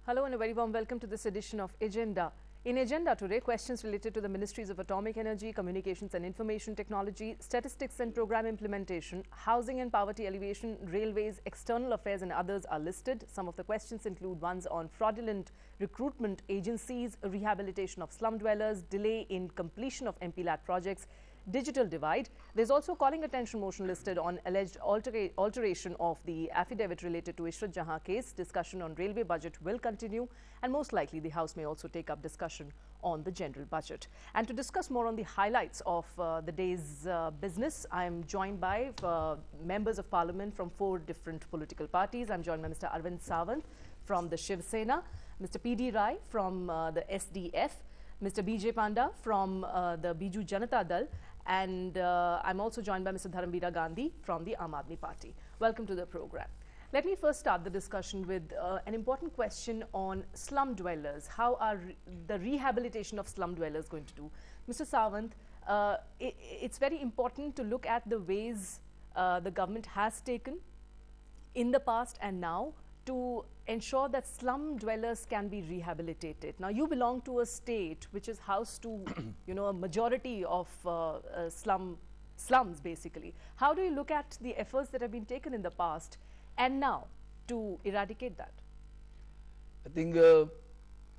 Hello and a very warm welcome to this edition of Agenda. In Agenda today, questions related to the Ministries of Atomic Energy, Communications and Information Technology, Statistics and Program Implementation, Housing and Poverty Alleviation, Railways, External Affairs and others are listed. Some of the questions include ones on fraudulent recruitment agencies, rehabilitation of slum dwellers, delay in completion of MPLAT projects, digital divide. There's also calling attention motion listed on alleged alteration of the affidavit related to Ishrat Jahan case. Discussion on railway budget will continue, and most likely the House may also take up discussion on the general budget. And to discuss more on the highlights of the day's business, I am joined by members of parliament from 4 different political parties. I'm joined by Mr. Arvind Sawant from the Shiv Sena, Mr. P.D. Rai from the SDF, Mr. B.J. Panda from the Biju Janata Dal, and I'm also joined by Mr. Dharamveer Gandhi from the Aam Aadmi Party. Welcome to the program. Let me first start the discussion with an important question on slum dwellers. How are the rehabilitation of slum dwellers going to do? Mr. Sawant, it's very important to look at the ways the government has taken in the past and now to ensure that slum dwellers can be rehabilitated. Now, you belong to a state which is house to, a majority of slums, basically. How do you look at the efforts that have been taken in the past and now to eradicate that? I think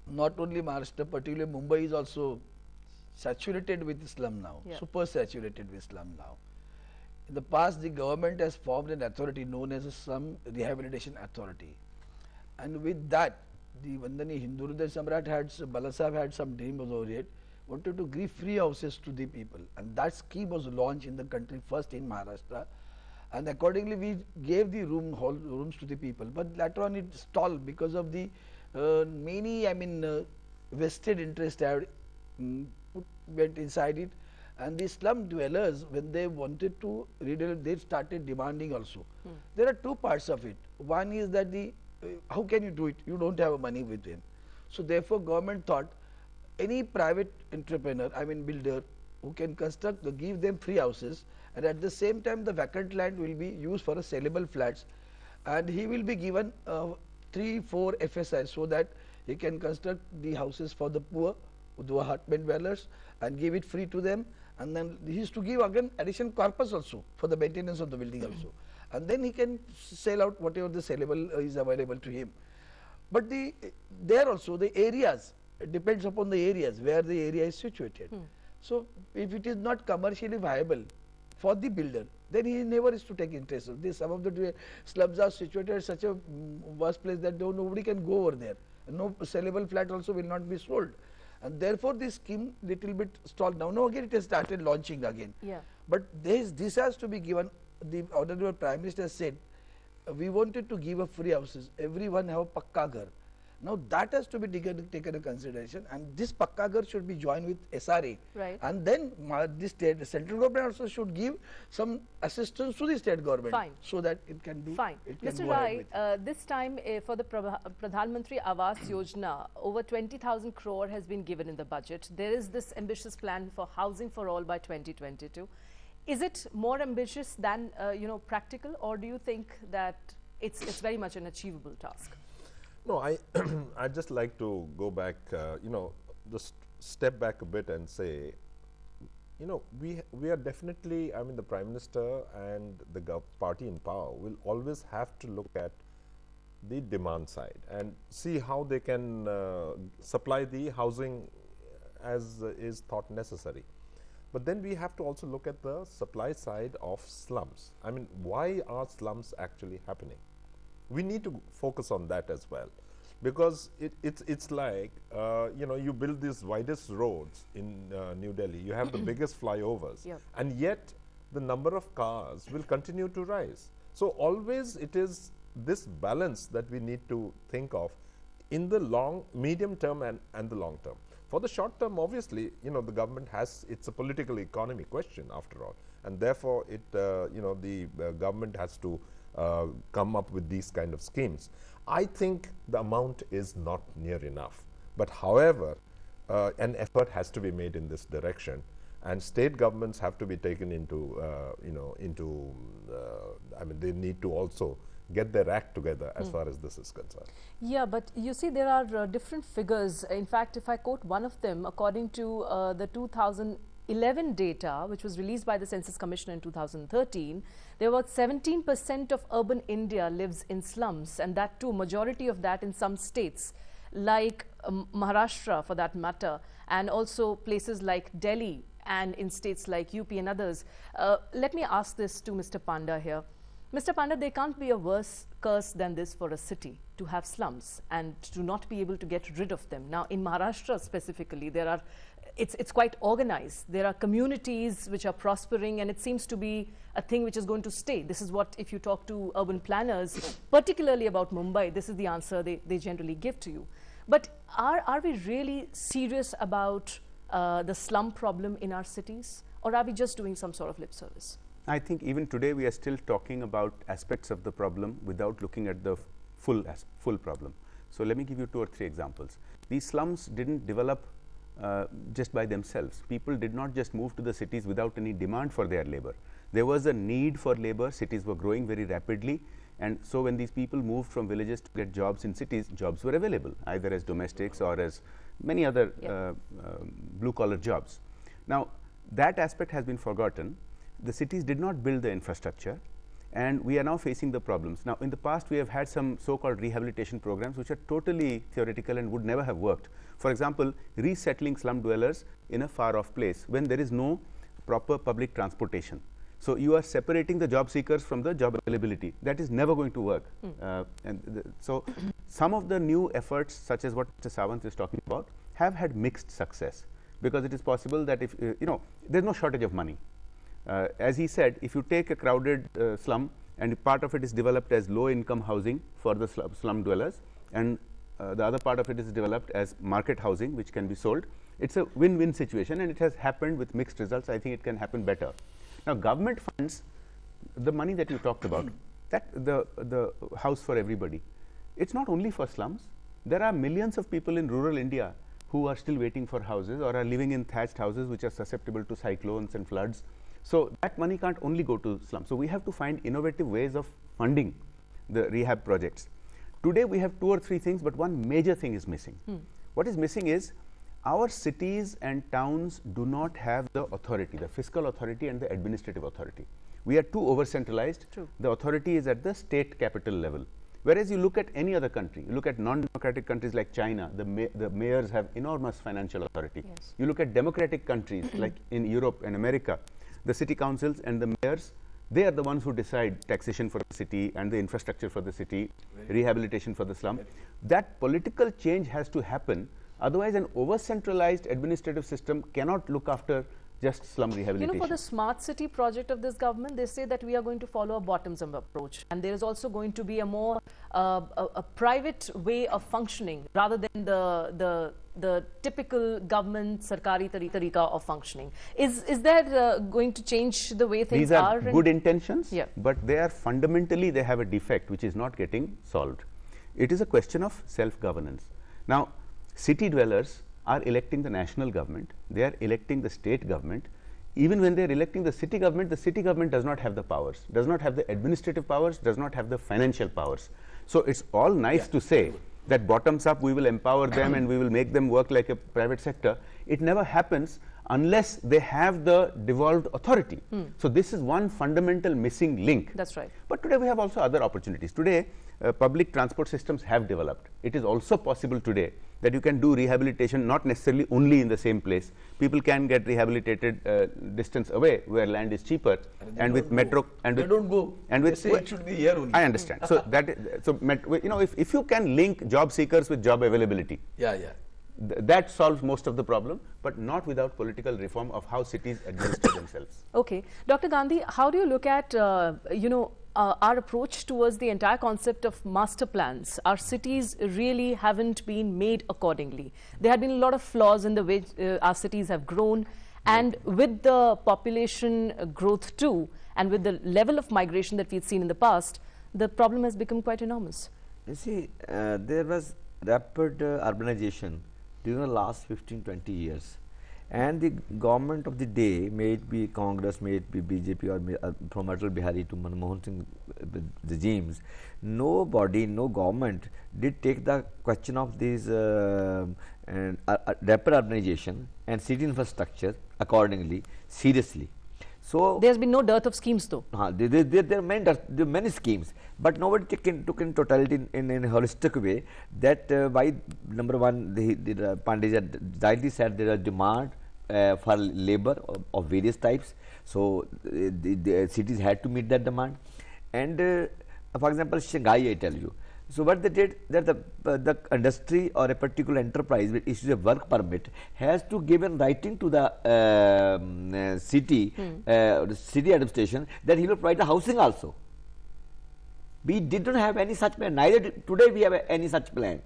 not only Maharashtra, particularly Mumbai is also saturated with slum now, super saturated with slum now. In the past, the government has formed an authority known as a Slum Rehabilitation Authority. And with that, the Vandani Hindu Hriday Samrat Balasaheb had some dreams over it, wanted to give free houses to the people. And that scheme was launched in the country first in Maharashtra. And accordingly, we gave the rooms to the people. But later on, it stalled because of the many, vested interest went inside it. And the slum dwellers, when they wanted to redevelop, they started demanding also. There are 2 parts of it. One is that how can you do it? You don't have money with them. So therefore, government thought any private entrepreneur, builder, who can construct, give them free houses, and at the same time the vacant land will be used for a sellable flats, and he will be given 3-4 FSI so that he can construct the houses for the poor, the apartment dwellers, and give it free to them. And then he is to give again additional corpus also for the maintenance of the building also. And then he can sell out whatever the sellable is available to him. But there also the areas, it depends upon the areas where the area is situated. So if it is not commercially viable for the builder, then he never is to take interest. Some of the slums are situated at such a worse place that nobody can go over there. No sellable flat also will not be sold. And therefore, this scheme little bit stalled down. Now again it has started launching again. But this has to be given. The Honorable Prime Minister said, we wanted to give a free houses. Everyone have a pakka ghar. Now that has to be taken into consideration, and this pakka ghar should be joined with SRA. Right. And then the central government also should give some assistance to the state government. So that it can do. It can Mr. Rai, this time for the Pradhan Mantri Awas Yojana, over 20,000 crore has been given in the budget. There is this ambitious plan for housing for all by 2022. Is it more ambitious than practical, or do you think that it's very much an achievable task? No, I'd just like to go back, just step back a bit and say, we are definitely, the Prime Minister and the party in power will always have to look at the demand side and see how they can supply the housing as is thought necessary. But then we have to also look at the supply side of slums. Why are slums actually happening? We need to focus on that as well, because it's like you build these widest roads in New Delhi, you have the biggest flyovers, and yet the number of cars will continue to rise. So always it is this balance that we need to think of in the medium term and the long term. For the short term, obviously, the government it's a political economy question after all, and therefore the government has to come up with these kind of schemes. I think the amount is not near enough, but however, an effort has to be made in this direction, and state governments have to be taken into, they need to also get their act together as far as this is concerned. Yeah, but you see, there are different figures. In fact, if I quote one of them, according to the 2011 data, which was released by the Census Commission in 2013, there was 17% of urban India lives in slums, and that too, majority of that in some states, like Maharashtra for that matter, and also places like Delhi and in states like UP and others. Let me ask this to Mr. Panda here. Mr. Panda, there can't be a worse curse than this for a city, to have slums and to not be able to get rid of them. Now, in Maharashtra specifically, it's quite organized. There are communities which are prospering, and it seems to be a thing which is going to stay. This is what, if you talk to urban planners, particularly about Mumbai, this is the answer they generally give to you. But are we really serious about the slum problem in our cities, or are we just doing some sort of lip service? I think even today we are still talking about aspects of the problem without looking at the full problem. So let me give you 2 or 3 examples. These slums didn't develop just by themselves. People did not just move to the cities without any demand for their labor. There was a need for labor. Cities were growing very rapidly, and so when these people moved from villages to get jobs in cities, jobs were available either as domestics or as many other blue collar jobs. Now that aspect has been forgotten. The cities did not build the infrastructure, and we are now facing the problems. Now in the past we have had some so-called rehabilitation programs which are totally theoretical and would never have worked. For example, resettling slum dwellers in a far off place when there is no proper public transportation. So you are separating the job seekers from the job availability. That is never going to work. So some of the new efforts, such as what Mr. Sawant is talking about, have had mixed success, because it is possible that if there is no shortage of money. As he said, if you take a crowded slum and part of it is developed as low income housing for the slum dwellers, and the other part of it is developed as market housing which can be sold, it's a win-win situation, and it has happened with mixed results. I think it can happen better. Now government funds, the money that you talked about, that the house for everybody, it's not only for slums. There are millions of people in rural India who are still waiting for houses or are living in thatched houses which are susceptible to cyclones and floods. So that money can't only go to slums. So we have to find innovative ways of funding the rehab projects. Today we have 2 or 3 things, but one major thing is missing. What is missing is our cities and towns do not have the authority, the fiscal authority and the administrative authority. We are too over-centralized. The authority is at the state capital level. Whereas you look at any other country, you look at non-democratic countries like China, the mayors have enormous financial authority. Yes. You look at democratic countries like in Europe and America, the city councils and the mayors, they are the ones who decide taxation for the city and the infrastructure for the city, rehabilitation for the slum. That political change has to happen, otherwise an over-centralized administrative system cannot look after just slum rehabilitation. You know, for the smart city project of this government, they say that we are going to follow a bottoms-up approach, and there is also going to be a more a private way of functioning rather than the typical government sarkari tarika of functioning. Is that going to change the way things are? These are good intentions, yeah, but they are fundamentally, they have a defect which is not getting solved. It is a question of self-governance. Now city dwellers are electing the national government, they are electing the state government. Even when they are electing the city government does not have the powers, does not have the administrative powers, does not have the financial powers. So it's all nice to say that bottoms up we will empower them and we will make them work like a private sector. It never happens unless they have the devolved authority. So this is one fundamental missing link. That's right. But today we have also other opportunities. Today public transport systems have developed. It is also possible today that you can do rehabilitation not necessarily only in the same place. People can get rehabilitated distance away where land is cheaper, and with metro and with, don't go and with, they say it should be here only. I understand. So that is, you know, if you can link job seekers with job availability, that solves most of the problem, but not without political reform of how cities administer themselves. Okay, Dr. Gandhi, how do you look at our approach towards the entire concept of master plans? Our cities really haven't been made accordingly. There have been a lot of flaws in the way our cities have grown, and with the population growth too, and with the level of migration that we've seen in the past, the problem has become quite enormous. You see, there was rapid urbanization during the last 15-20 years, And the government of the day, may it be Congress, may it be BJP, or from Atal Bihari to Manmohan Singh regimes, nobody, no government did take the question of these rapid urbanization and city infrastructure accordingly seriously. So there's been no dearth of schemes though. There are many schemes, but nobody took in totality in a holistic way. That why number one, the Pandey rightly said there is demand for labor of various types. So the cities had to meet that demand. And for example, Shanghai, I tell you. So what they did, that the industry or a particular enterprise which issues a work permit has to give in writing to the city administration that he will provide the housing also. We did not have any such plan. Neither today we have any such plan.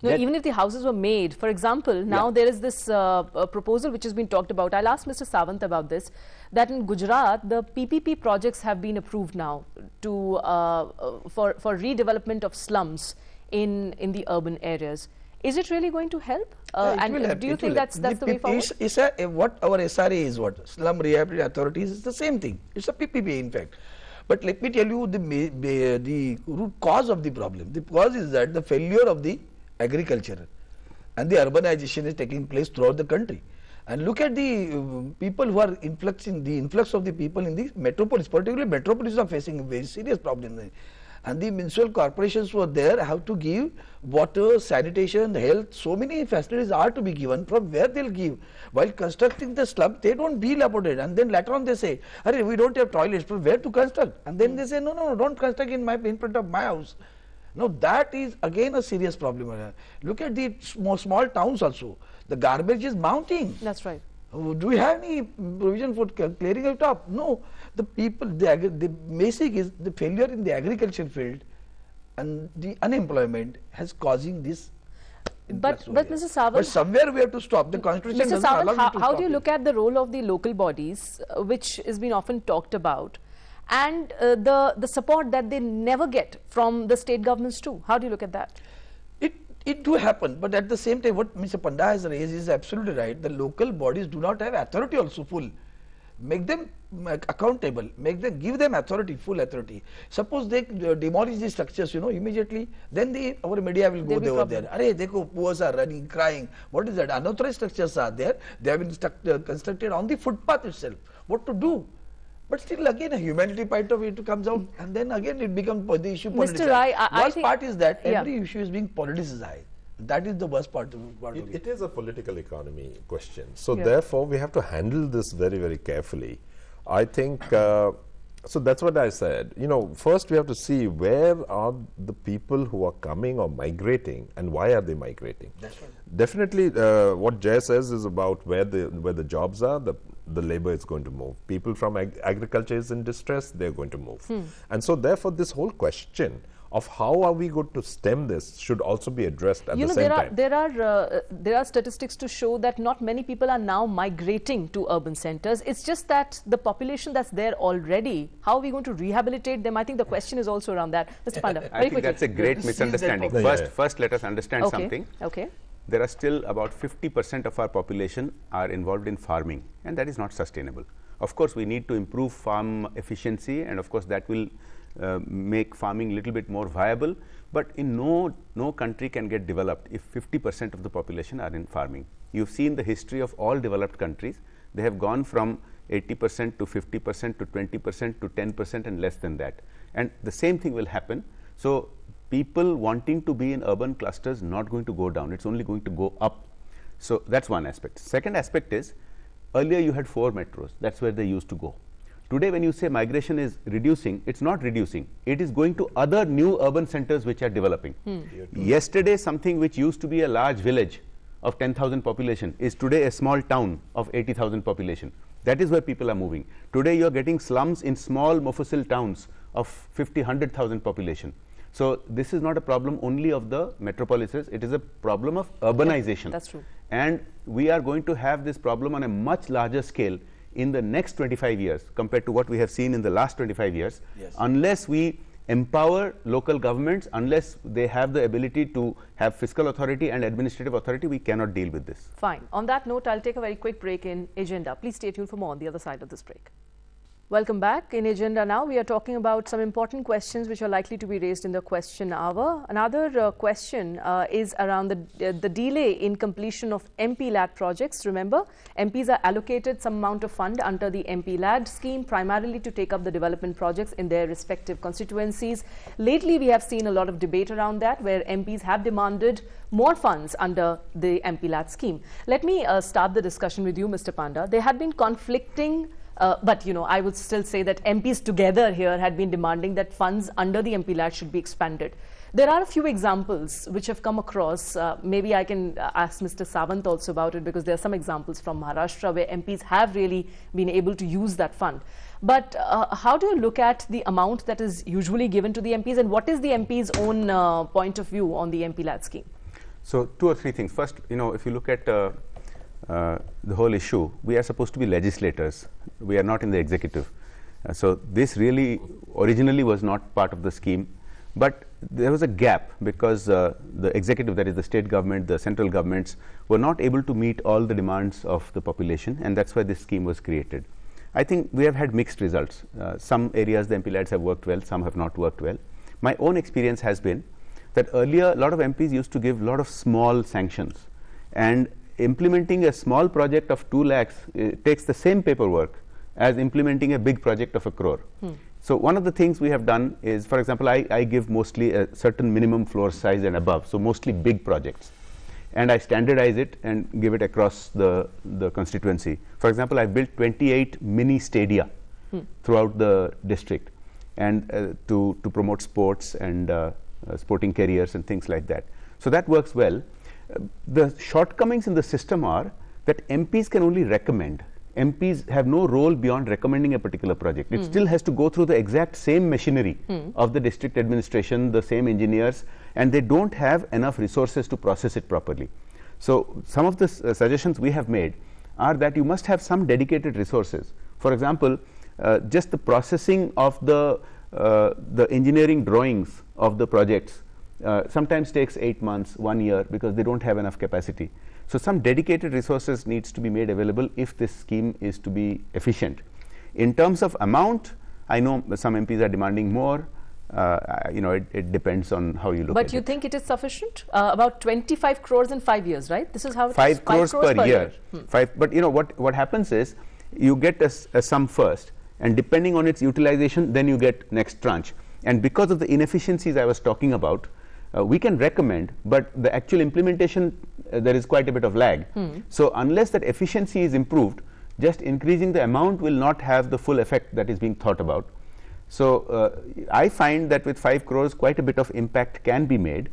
No, even if the houses were made, for example, now there is this proposal which has been talked about. I'll ask Mr. Sawant about this, that in Gujarat, the PPP projects have been approved now to for redevelopment of slums in the urban areas. Is it really going to help? And do you think that's the way forward? What our SRA is, what Slum Rehabilitation Authorities is the same thing. It's a PPP in fact. But let me tell you the root cause of the problem. The cause is that the failure of the agriculture and the urbanization is taking place throughout the country. And look at the people who are influxing, the influx of the people in the metropolis, particularly metropolis are facing very serious problems. And the municipal corporations were there have to give water, sanitation, health, so many facilities are to be given. From where they'll give? While constructing the slum, they don't deal about it. And then later on they say, we don't have toilets, from where to construct? And then they say, no, don't construct in front of my house. Now that is again a serious problem. Look at the small towns also. The garbage is mounting. That's right. Do we have any provision for clearing it up? No. The people, the basic is the failure in the agriculture field and the unemployment has causing this. But Mr. Sawant, but somewhere we have to stop. The constitution Mr. doesn't allow Sawant, to how stop do you it. look at the role of the local bodies, which has been often talked about, and the support that they never get from the state governments too? How do you look at that? It do happen, but at the same time, what Mr. Panda has raised is absolutely right. The local bodies do not have authority also full. Make them accountable, give them authority, full authority. Suppose they demolish the structures, immediately, then our media will go over there. Arey, dekho, poors are running, crying. What is that? Unauthorized structures are there. They have been constructed on the footpath itself. What to do? But still, again, a humanity point of it comes out, and then again it becomes the issue politicized. Mr. Rai, I think part is that every issue is being politicized. That is the worst part of it. It is a political economy question. So therefore, we have to handle this very, very carefully. I think, so that's what I said. First we have to see where are the people who are coming or migrating and why are they migrating. That's right. Definitely, what Jay says is about where the jobs are, the labor is going to move. People from agriculture is in distress, they're going to move. And so therefore, this whole question of how are we going to stem this should also be addressed at the same time. There are statistics to show that not many people are now migrating to urban centers. It's just that the population that's there already, how are we going to rehabilitate them? I think the question is also around that. Mr. Panda, very quickly. That's a great misunderstanding. First, let us understand something. Okay. There are still about 50% of our population are involved in farming, and that is not sustainable. Of course, we need to improve farm efficiency, and of course that will make farming a little bit more viable, but in no country can get developed if 50% of the population are in farming. You've seen the history of all developed countries. They have gone from 80% to 50% to 20% to 10% and less than that. And the same thing will happen. So people wanting to be in urban clusters not going to go down, it's only going to go up. So that's one aspect. Second aspect is, earlier you had 4 metros, that's where they used to go. Today when you say migration is reducing, it's not reducing, it is going to other new urban centers which are developing. Yesterday something which used to be a large village of 10,000 population is today a small town of 80,000 population. That is where people are moving. Today you are getting slums in small Mofussil towns of 50, 100,000 population. So this is not a problem only of the metropolises, it is a problem of urbanization. Yeah, that's true. And we are going to have this problem on a much larger scale in the next 25 years compared to what we have seen in the last 25 years, unless we empower local governments unless they have the ability to have fiscal authority and administrative authority. We cannot deal with this. Fine. On that note, I'll take a very quick break in Agenda. Please stay tuned for more on the other side of this break. Welcome back. In Agenda now, we are talking about some important questions which are likely to be raised in the question hour. Another question is around the delay in completion of MP-LAD projects. Remember, MPs are allocated some amount of fund under the MP-LAD scheme primarily to take up the development projects in their respective constituencies. Lately, we have seen a lot of debate around that, where MPs have demanded more funds under the MP-LAD scheme. Let me start the discussion with you, Mr. Panda. There had been conflicting but, you know, I would still say that MPs together here had been demanding that funds under the MP-LAD should be expanded. There are a few examples which have come across. Maybe I can ask Mr. Sawant also about it, because there are some examples from Maharashtra where MPs have really been able to use that fund. But how do you look at the amount that is usually given to the MPs, and what is the MP's own point of view on the MP-LAD scheme? So, two or three things. First, you know, if you look at the whole issue, we are supposed to be legislators. We are not in the executive. So this really originally was not part of the scheme, but there was a gap because the executive, that is the state government, the central governments, were not able to meet all the demands of the population, and that's why this scheme was created. I think we have had mixed results. Some areas the MP-LADs have worked well, some have not worked well. My own experience has been that earlier a lot of MPs used to give a lot of small sanctions, and implementing a small project of 2 lakhs takes the same paperwork as implementing a big project of 1 crore. So one of the things we have done is, for example, I give mostly a certain minimum floor size and above, so mostly big projects, and I standardize it and give it across the constituency. For example, I built 28 mini stadia throughout the district, and to promote sports and sporting careers and things like that. So that works well. The shortcomings in the system are that MPs can only recommend. MPs have no role beyond recommending a particular project. It still has to go through the exact same machinery of the district administration, the same engineers, and they don't have enough resources to process it properly. So some of the suggestions we have made are that you must have some dedicated resources. For example, just the processing of the engineering drawings of the projects sometimes takes 8 months, 1 year, because they don't have enough capacity. So some dedicated resources needs to be made available if this scheme is to be efficient. In terms of amount, I know some MPs are demanding more. You know, it depends on how you look at it. But you think it is sufficient? About 25 crores in 5 years, right? This is how it is. 5 crores per year. But you know what happens is, you get a sum first, and depending on its utilization, then you get next tranche. And because of the inefficiencies I was talking about, we can recommend, but the actual implementation, there is quite a bit of lag. So unless that efficiency is improved, just increasing the amount will not have the full effect that is being thought about. So I find that with 5 crores, quite a bit of impact can be made,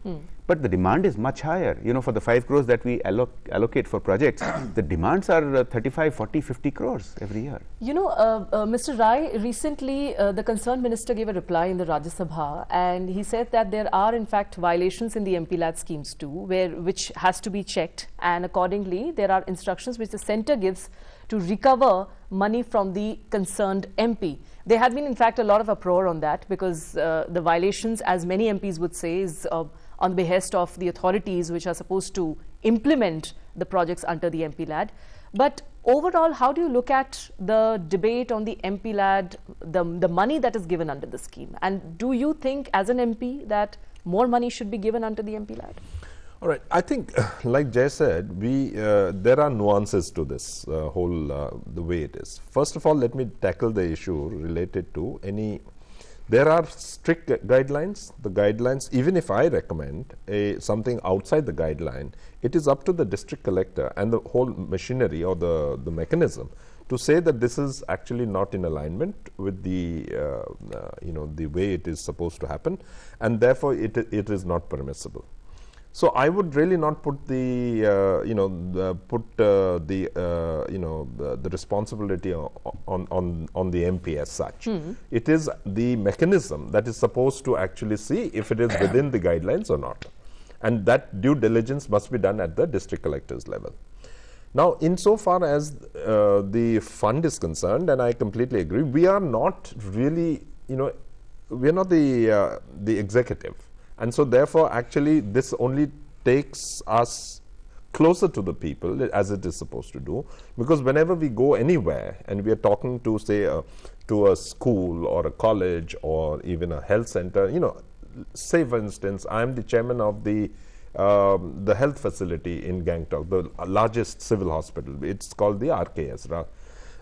but the demand is much higher. You know, for the 5 crores that we allocate for projects, the demands are 35, 40, 50 crores every year. You know, Mr. Rai, recently the concerned minister gave a reply in the Rajya Sabha, and he said that there are in fact violations in the MP-LAD schemes too, which has to be checked, and accordingly there are instructions which the centre gives to recover money from the concerned MP. There had been in fact a lot of uproar on that, because the violations, as many MPs would say, is on the behest of the authorities which are supposed to implement the projects under the MP-LAD. But overall, how do you look at the debate on the MP-LAD, the money that is given under the scheme? And do you think as an MP that more money should be given under the MP-LAD? All right. I think, like Jay said, there are nuances to this whole the way it is. First of all, let me tackle the issue related to there are strict guidelines. The guidelines, even if I recommend something outside the guideline, it is up to the district collector and the whole machinery or the mechanism to say that this is actually not in alignment with the you know, the way it is supposed to happen, and therefore it is not permissible. So I would really not put the you know, the responsibility on the MP as such. It is the mechanism that is supposed to actually see if it is within the guidelines or not, and that due diligence must be done at the district collector's level. Now, insofar as the fund is concerned, and I completely agree, we are not really, you know, the executive, and so therefore actually this only takes us closer to the people as it is supposed to do, because whenever we go anywhere and we are talking to, say, to a school or a college or even a health center, you know, say for instance, I am the chairman of the health facility in Gangtok, the largest civil hospital. It's called the RKS,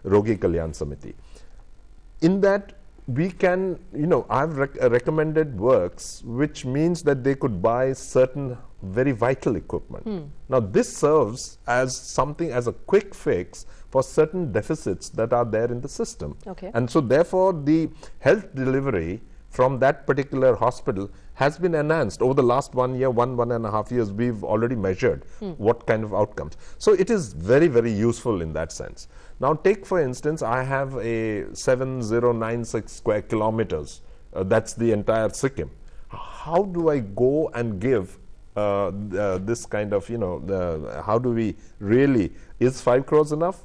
Rogi Kalyan Samiti. In that, we can, you know, I've recommended works which means that they could buy certain very vital equipment. Now this serves as something, as a quick fix for certain deficits that are there in the system. Okay. And so therefore the health delivery from that particular hospital has been enhanced over the last 1 year, one and a half years. We've already measured what kind of outcomes. So it is very, very useful in that sense. Now take for instance, I have a 7096 square kilometers, that's the entire Sikkim. How do I go and give this kind of, you know, how do we really, is 5 crores enough?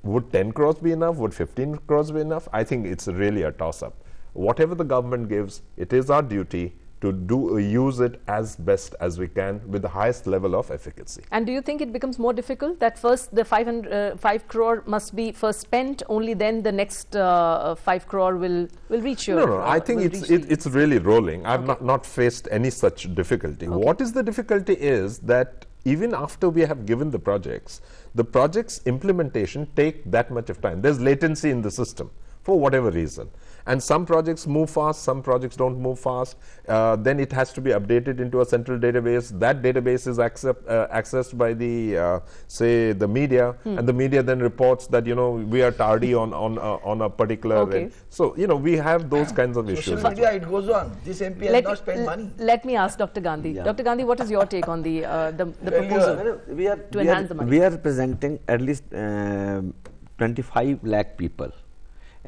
Would 10 crores be enough? Would 15 crores be enough? I think it's really a toss-up. Whatever the government gives, it is our duty to use it as best as we can with the highest level of efficacy. And do you think it becomes more difficult that first the 5 crore must be first spent, only then the next 5 crore will reach your... No, I think it's really rolling. I've not faced any such difficulty. Okay. What is the difficulty is that even after we have given the projects implementation take that much of time. There's latency in the system for whatever reason. And some projects move fast, some projects don't move fast. Then it has to be updated into a central database. That database is accessed by the, say, the media, and the media then reports that, you know, we are tardy on a particular. Okay. So, you know, we have those kinds of issues. Social media, it goes on. This MP has not spent money. Let me ask Dr. Gandhi. Yeah. Dr. Gandhi, what is your take on the proposal to enhance the money? We are representing at least 25 lakh people.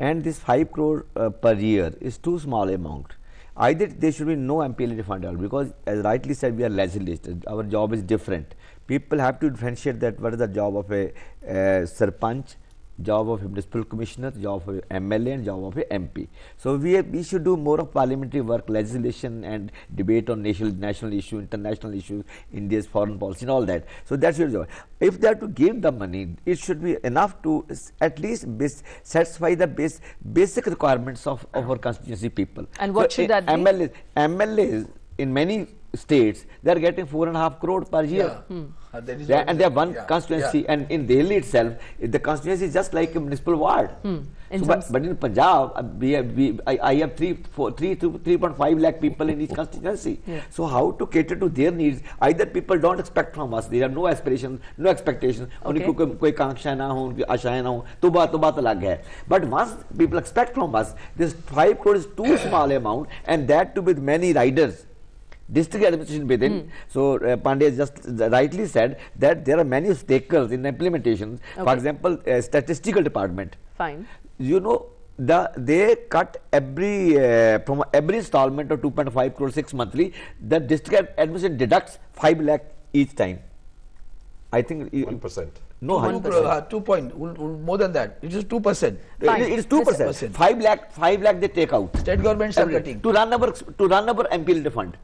And this 5 crore per year is too small amount. Either there should be no MPLA fund at all, because as rightly said, we are legislated. Our job is different. People have to differentiate that what is the job of a Sarpanch, job of a municipal commissioner, job of a MLA, and job of a MP. So we should do more of parliamentary work, legislation and debate on national issue, international issues, India's foreign policy and all that. So that's your job. If they are to give the money, it should be enough to at least satisfy the basic requirements of our constituency people. And what should that be? MLAs in many states, they are getting 4.5 crore per year. And they have one constituency, and in Delhi itself, the constituency is just like a municipal ward. So but in Punjab, I have 3.5 lakh people in each constituency. So how to cater to their needs? Either people don't expect from us, they have no aspirations, no expectations. Only koi kanksha na ho, ashaएं na ho, तो बात अलग है. But once people expect from us, this 5 crore is too small amount, and that too with many riders. District administration within. So Pandey just rightly said that there are many stakers in the implementation. For example, statistical department. Fine. You know, they cut from every installment of 2.5 crore 6 monthly. The district administration deducts 5 lakh each time. I think 1%. No, 1%. 2 point, more than that. It is 2%. It is 2%. 5 lakh they take out. State governments are cutting. To run our MPLA fund.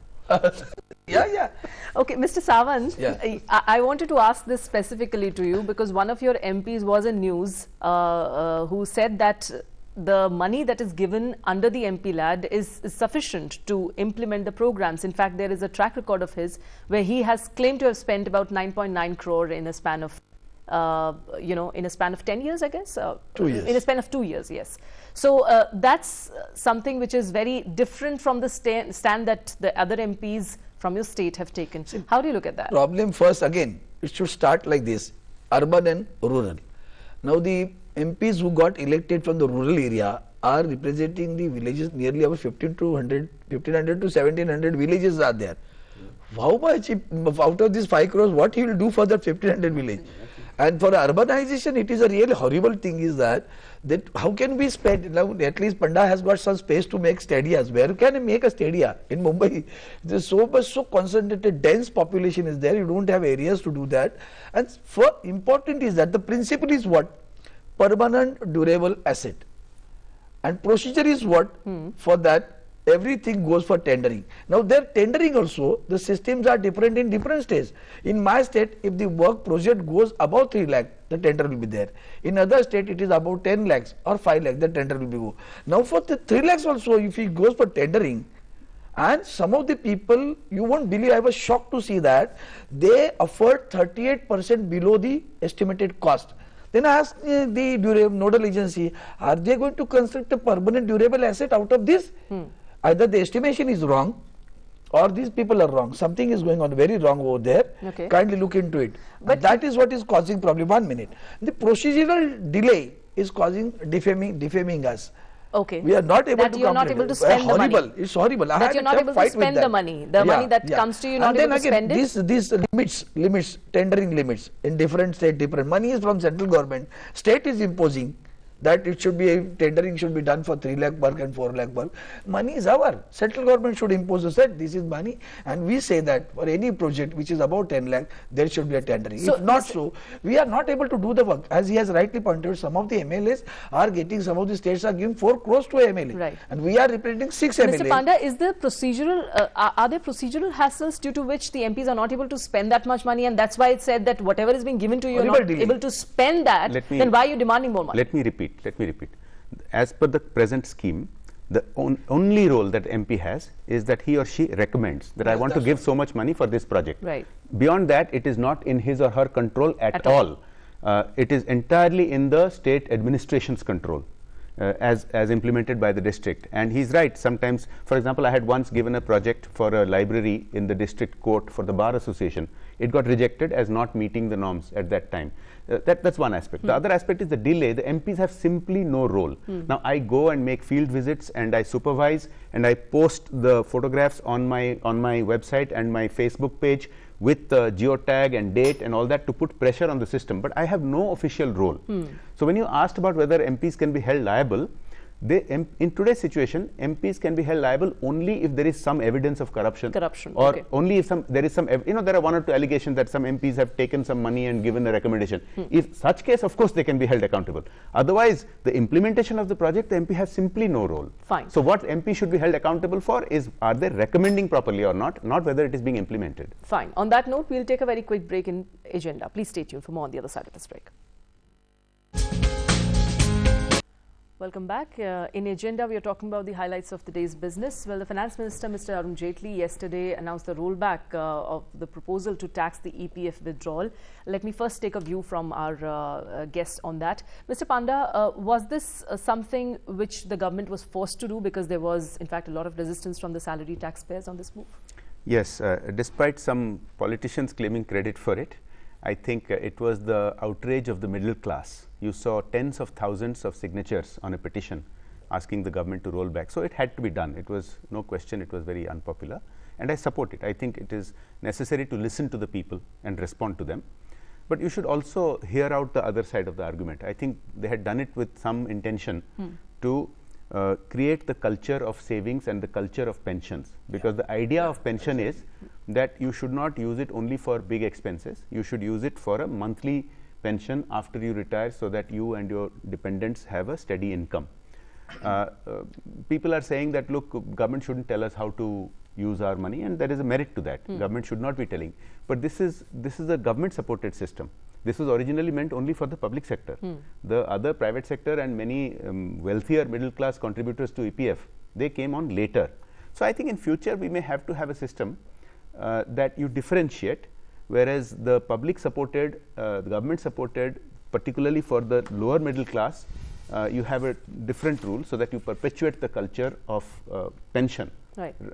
Yeah. Okay, Mr. Sawant, Yeah. I wanted to ask this specifically to you because one of your MPs was in news who said that the money that is given under the MP-LAD is sufficient to implement the programs. In fact, there is a track record of his where he has claimed to have spent about 9.9 crore in a span of, in a span of 10 years, I guess? 2 years. In a span of 2 years, yes. So that's something which is very different from the stand that the other MPs from your state have taken. How do you look at that? Problem first, again, it should start like this, urban and rural. Now the MPs who got elected from the rural area are representing the villages, nearly about 1500 to 1700 villages are there. How much, out of these 5 crores, what he will do for that 1500 village? And for urbanization, it is a really horrible thing is that how can we spend, now at least Panda has got some space to make stadias. Where can he make a stadia? In Mumbai, there is so concentrated, dense population is there, you don't have areas to do that. And important is that the principle is what? Permanent durable asset. And procedure is what? For that, everything goes for tendering. Now their tendering also, the systems are different in different states. In my state, if the work project goes above 3 lakh, the tender will be there. In other state, it is about 10 lakhs or 5 lakhs, the tender will be go. Now for the 3 lakhs also, if it goes for tendering, and some of the people, you won't believe, I was shocked to see that they offered 38% below the estimated cost. Then I asked the nodal agency, are they going to construct a permanent durable asset out of this? Either the estimation is wrong or these people are wrong. Something is going on very wrong over there. Okay. Kindly look into it. But that is what is causing problem. 1 minute. The procedural delay is causing defaming us. Okay. We are not able to you're not able to spend the money. It's horrible. That you're not able to spend the money. The money that comes to you, not able to spend it. These limits, tendering limits in different state, different. Money is from central government. State is imposing that it should be, tendering should be done for 3 lakh work and 4 lakh work. Money is our. Central government should impose a set, this is money, and we say that for any project which is about 10 lakh, there should be a tendering. So if not so, we are not able to do the work. As he has rightly pointed out, some of the MLAs are getting, some of the states are giving 4 crores to a MLA. Right. And we are representing 6 MLAs. Mr. Panda, is there procedural, are there procedural hassles due to which the MPs are not able to spend that much money, and that's why it's said that whatever is being given to you, you're not able to spend that, then why are you demanding more money? Let me repeat. As per the present scheme, the only role that MP has is that he or she recommends that I want to give so much money for this project. Right. Beyond that, it is not in his or her control at all. It is entirely in the state administration's control. As implemented by the district. And he's right, sometimes, for example, I had once given a project for a library in the district court for the Bar Association. It got rejected as not meeting the norms at that time. That's one aspect. The other aspect is the delay. The MPs have simply no role. Now I go and make field visits and I supervise and I post the photographs on my website and my Facebook page with geotag and date and all that to put pressure on the system, but I have no official role. So when you asked about whether MPs can be held liable, in today's situation, MPs can be held liable only if there is some evidence of corruption. Or only if there is some, there are 1 or 2 allegations that some MPs have taken some money and given a recommendation. If such case, of course, they can be held accountable. Otherwise, the implementation of the project, the MP has simply no role. Fine. So what MP should be held accountable for is, are they recommending properly or not whether it is being implemented. Fine. On that note, we'll take a very quick break in agenda. Please stay tuned for more on the other side of this break. Welcome back. In agenda, we are talking about the highlights of the day's business. Well, the Finance Minister, Mr. Arun Jaitley, yesterday announced the rollback of the proposal to tax the EPF withdrawal. Let me first take a view from our guest on that. Mr. Panda, was this something which the government was forced to do because there was, in fact, a lot of resistance from the salary taxpayers on this move? Yes, despite some politicians claiming credit for it, I think it was the outrage of the middle class. You saw tens of thousands of signatures on a petition asking the government to roll back. So it had to be done. It was no question, it was very unpopular. And I support it. I think it is necessary to listen to the people and respond to them. But you should also hear out the other side of the argument. I think they had done it with some intention to create the culture of savings and the culture of pensions, because the idea of pension is that you should not use it only for big expenses. You should use it for a monthly pension after you retire, so that you and your dependents have a steady income. People are saying that, look, government shouldn't tell us how to use our money, and there is a merit to that. Government should not be telling. But this is a government supported system. This was originally meant only for the public sector. The other private sector and many wealthier middle class contributors to EPF, they came on later. So I think in future we may have to have a system that you differentiate, whereas the public supported, the government supported, particularly for the lower middle class, you have a different rule, so that you perpetuate the culture of pension,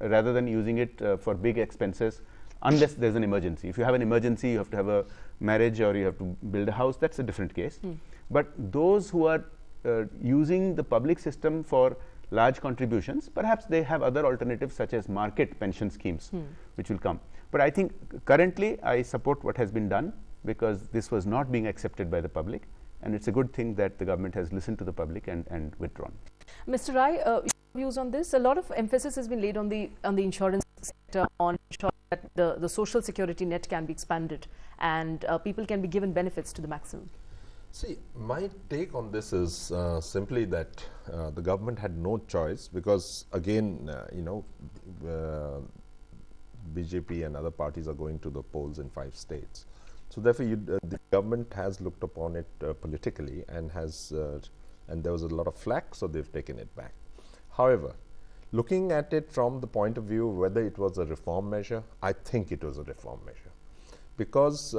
rather than using it for big expenses, unless there's an emergency. If you have an emergency, you have to have a marriage or you have to build a house, that's a different case. But those who are using the public system for large contributions, perhaps they have other alternatives such as market pension schemes, which will come. But I think currently I support what has been done, because this was not being accepted by the public, and it's a good thing that the government has listened to the public and withdrawn. Mr. Rai, your views on this? A lot of emphasis has been laid on the insurance sector, on ensuring that the social security net can be expanded and people can be given benefits to the maximum. See, my take on this is simply that the government had no choice because, again, BJP and other parties are going to the polls in 5 states. So therefore, the government has looked upon it politically and has, and there was a lot of flack, so they've taken it back. However, looking at it from the point of view whether it was a reform measure, I think it was a reform measure, because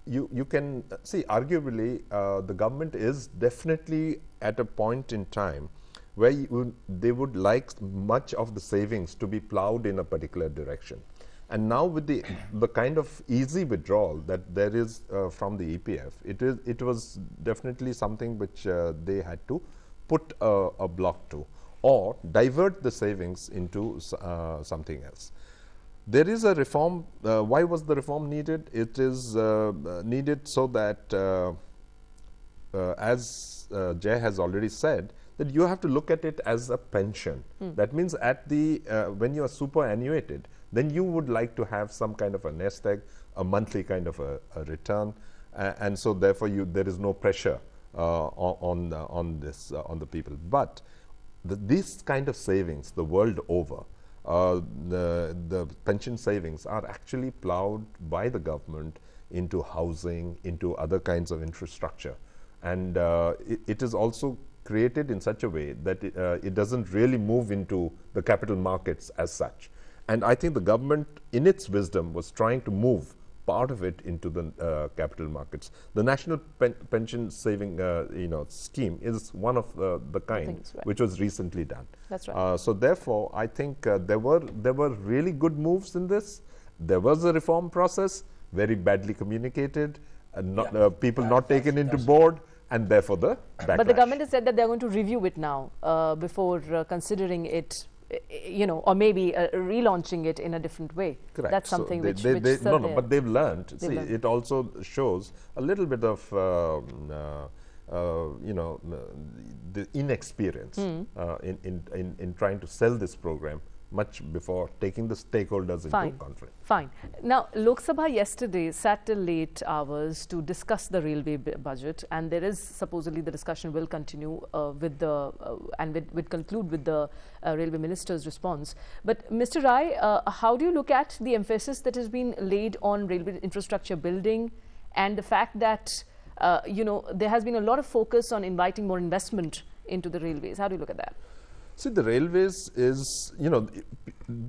you can see arguably the government is definitely at a point in time where they would like much of the savings to be plowed in a particular direction. And now with the kind of easy withdrawal that there is from the EPF, it was definitely something which they had to put a block to, or divert the savings into something else. There is a reform. Why was the reform needed? It is needed so that, as Jay has already said, that you have to look at it as a pension. That means at the when you are superannuated, then you would like to have some kind of a nest egg, a monthly kind of a return, and so therefore there is no pressure on the people. But these kind of savings the world over, the pension savings are actually plowed by the government into housing, into other kinds of infrastructure, and it is also created in such a way that it doesn't really move into the capital markets as such. And I think the government, in its wisdom, was trying to move part of it into the capital markets. The National Pension Saving scheme is one of the kind which was recently done. That's right. So therefore, I think there were really good moves in this. There was a reform process, very badly communicated, and people not taken into board, and therefore the backlash. But the government has said that they're going to review it now before considering it, or maybe relaunching it in a different way. Correct. That's something so which but they've learned. See, it also shows a little bit of the inexperience in trying to sell this program much before taking the stakeholders into conference. Fine. Now, Lok Sabha yesterday sat till late hours to discuss the railway budget, and there is supposedly the discussion will continue with the and will conclude with the railway minister's response. But Mr. Rai, how do you look at the emphasis that has been laid on railway infrastructure building, and the fact that there has been a lot of focus on inviting more investment into the railways? How do you look at that? See, the railways is,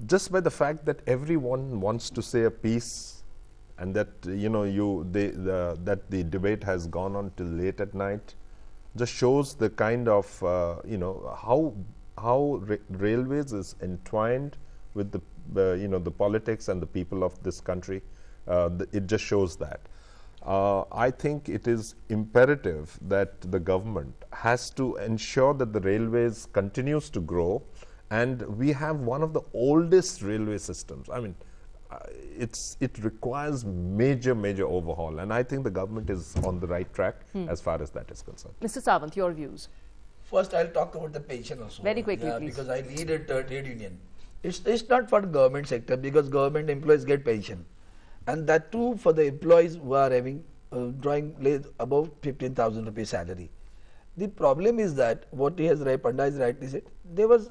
just by the fact that everyone wants to say a piece, and that that the debate has gone on till late at night, just shows the kind of how railways is entwined with the politics and the people of this country. It just shows that. I think it is imperative that the government has to ensure that the railways continues to grow, and we have one of the oldest railway systems. I mean, it requires major overhaul, and I think the government is on the right track as far as that is concerned. Mr. Sawant, your views? First, I'll talk about the pension also. Very quickly, please. Because I lead a trade union. It's not for the government sector, because government employees get pension. And that too for the employees who are having drawing above 15,000 rupees salary. The problem is that what Pandya has rightly said, there was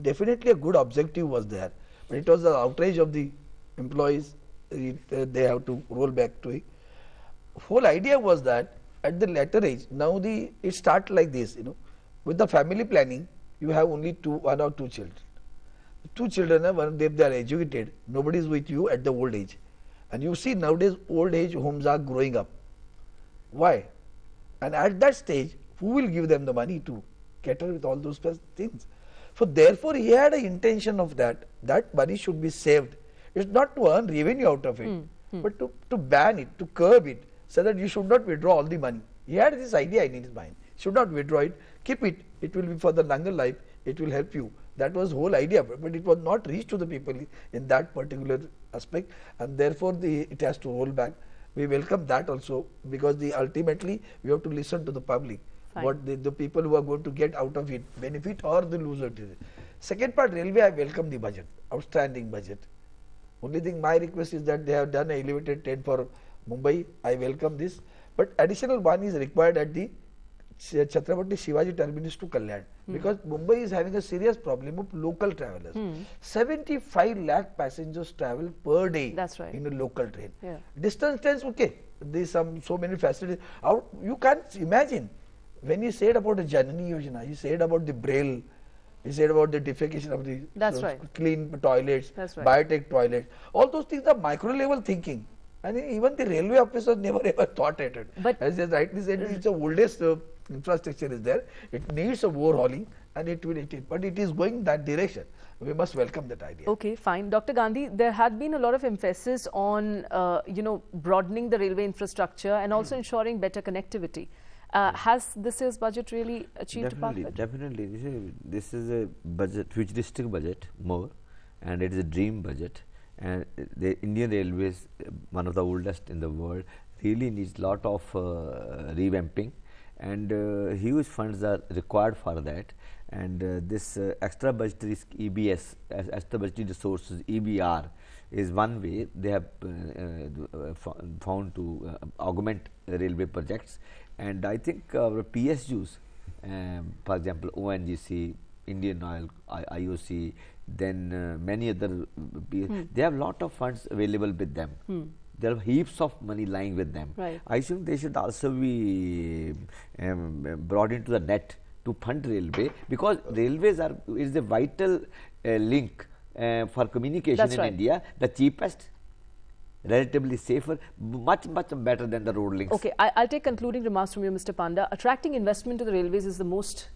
definitely a good objective was there, but it was the outrage of the employees. They have to roll back to it. Whole idea was that at the later age, now it starts like this, with the family planning, you have only one or two children. 2 children, if they are educated, nobody is with you at the old age. And you see nowadays old age homes are growing up. Why? And at that stage, who will give them the money to cater with all those things? So therefore, he had an intention of that money should be saved. It's not to earn revenue out of it, but to ban it, to curb it, so that you should not withdraw all the money. He had this idea in his mind. Should not withdraw it, keep it. It will be for the longer life. It will help you. That was the whole idea, but it was not reached to the people in that particular aspect, and therefore it has to roll back. We welcome that also, because ultimately we have to listen to the public. Fine. What the people who are going to get out of it, benefit or the loser. Second part, railway, I welcome the budget, outstanding budget. Only thing my request is that they have done an elevated train for Mumbai. I welcome this, but additional one is required at the Chhatrapati Shivaji terminus to Kalyan, because Mumbai is having a serious problem of local travelers. 75 lakh passengers travel per day. That's right. In a local train. Yeah. Distance trains, okay, there's so many facilities. You can't imagine when he said about the Janani Yojana, he said about the Braille, he said about the defecation of the clean toilets, biotech toilets. All those things are micro level thinking. And even the railway officers never ever thought at it. But as they rightly said, it's the oldest infrastructure is there. It needs a overhauling, and but it is going that direction. We must welcome that idea. Okay, fine. Dr. Gandhi, there had been a lot of emphasis on, broadening the railway infrastructure and also ensuring better connectivity. Has this year's budget really achieved part of it? Definitely. This is a budget, futuristic budget more, and it is a dream budget. And the Indian Railways, one of the oldest in the world, really needs lot of revamping, and huge funds are required for that. And this extra budgetary EBS, extra budgetary resources, EBR, is one way they have found to augment railway projects. And I think our PSUs, for example, ONGC, Indian Oil, IOC, then many other, they have lot of funds available with them. There are heaps of money lying with them. Right. I think they should also be brought into the net to fund railway, because railways is the vital link for communication in India, the cheapest, relatively safer, much better than the road links. Okay, I'll take concluding remarks from you, Mr. Panda. Attracting investment to the railways is the most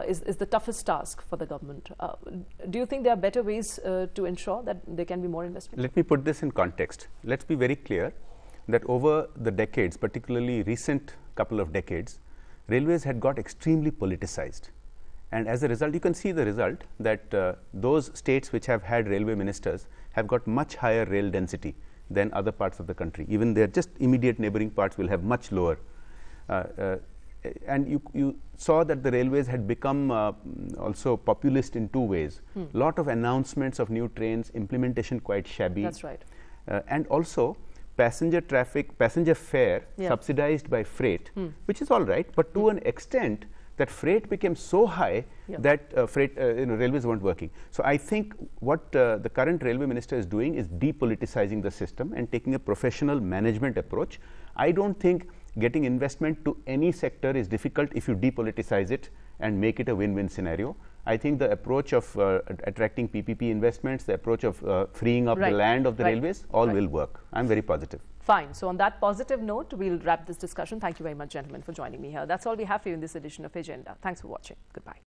is the toughest task for the government. Do you think there are better ways to ensure that there can be more investment? Let me put this in context. Let's be very clear that over the decades, particularly recent couple of decades, railways had got extremely politicized. And as a result, you can see the result that those states which have had railway ministers have got much higher rail density than other parts of the country. Even their just immediate neighboring parts will have much lower. And you saw that the railways had become also populist in two ways. Lot of announcements of new trains, implementation quite shabby. That's right. And also passenger fare subsidized by freight, which is all right, but to an extent that freight became so high that railways weren't working. So I think what the current railway minister is doing is depoliticizing the system and taking a professional management approach. I don't think getting investment to any sector is difficult if you depoliticize it and make it a win-win scenario. I think the approach of attracting PPP investments, the approach of freeing up the land of the railways, all will work. I'm very positive. Fine. So on that positive note, we'll wrap this discussion. Thank you very much, gentlemen, for joining me here. That's all we have for you in this edition of Agenda. Thanks for watching. Goodbye.